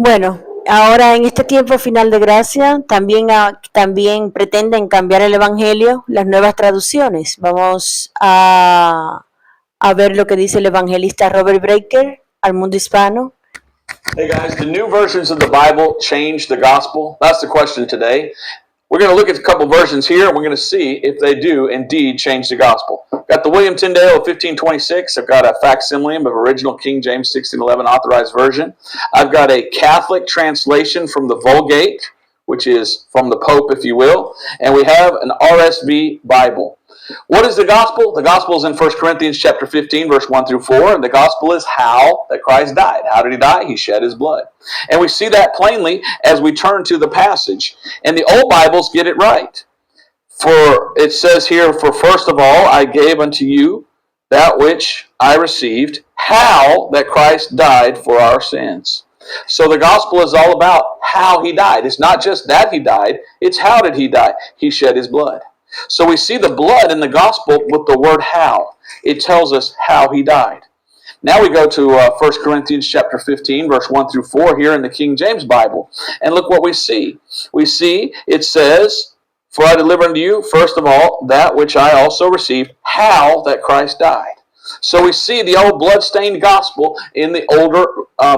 Bueno, ahora en este tiempo final de gracia también pretenden cambiar el Evangelio, las nuevas traducciones. Vamos a ver lo que dice el evangelista Robert Breaker al mundo hispano. Hey guys, the new versions of the Bible change the gospel? That's the question today. We're going to look at a couple versions here, and we're going to see if they do indeed change the gospel. Got the William Tyndale of 1526. I've got a facsimile of original King James 1611 authorized version. I've got a Catholic translation from the Vulgate, which is from the Pope, if you will. And we have an RSV Bible. What is the gospel? The gospel is in 1 Corinthians chapter 15, verse 1 through 4. And the gospel is how that Christ died. How did he die? He shed his blood. And we see that plainly as we turn to the passage. And the old Bibles get it right. For it says here, for first of all, I gave unto you that which I received, how that Christ died for our sins. So the gospel is all about how he died. It's not just that he died, it's how did he die? He shed his blood. So we see the blood in the gospel with the word how. It tells us how he died. Now we go to 1 Corinthians chapter 15, verse 1 through 4 here in the King James Bible. And look what we see. We see it says, for I delivered unto you, first of all, that which I also received, how that Christ died. So we see the old blood-stained gospel in the older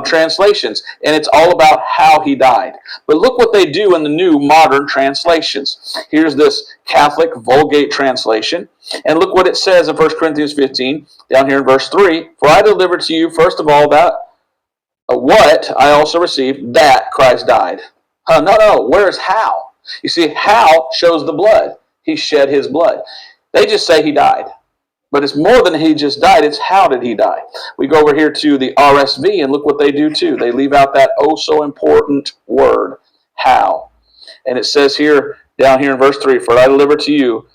translations, and it's all about how he died. But look what they do in the new modern translations. Here's this Catholic Vulgate translation, and look what it says in 1 Corinthians 15, down here in verse 3. For I delivered to you, first of all, that what I also received, that Christ died. No, where's how? You see, how shows the blood. He shed his blood. They just say he died. But it's more than he just died, it's how did he die. We go over here to the RSV and look what they do too. They leave out that oh so important word, how. And it says here, down here in verse 3, for I delivered to you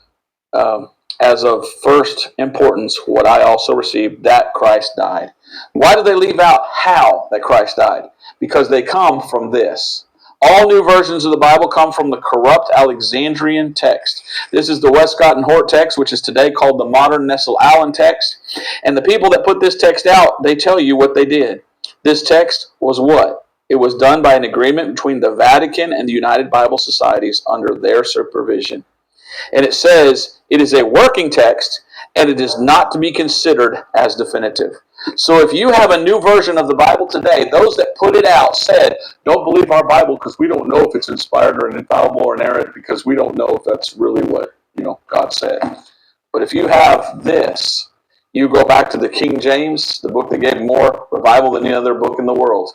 as of first importance what I also received, that Christ died. Why do they leave out how that Christ died? Because they come from this. All new versions of the Bible come from the corrupt Alexandrian text. This is the Westcott and Hort text, which is today called the modern Nestle-Aland text. And the people that put this text out, they tell you what they did. This text was what? It was done by an agreement between the Vatican and the United Bible Societies under their supervision. And it says it is a working text, and it is not to be considered as definitive. So if you have a new version of the Bible today, those that put it out said, don't believe our Bible because we don't know if it's inspired or infallible or inerrant because we don't know if that's really what God said. But if you have this, you go back to the King James, the book that gave more revival than any other book in the world.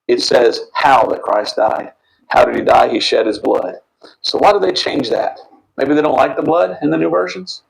It says how that Christ died. How did he die? He shed his blood. So why do they change that? Maybe they don't like the blood in the new versions?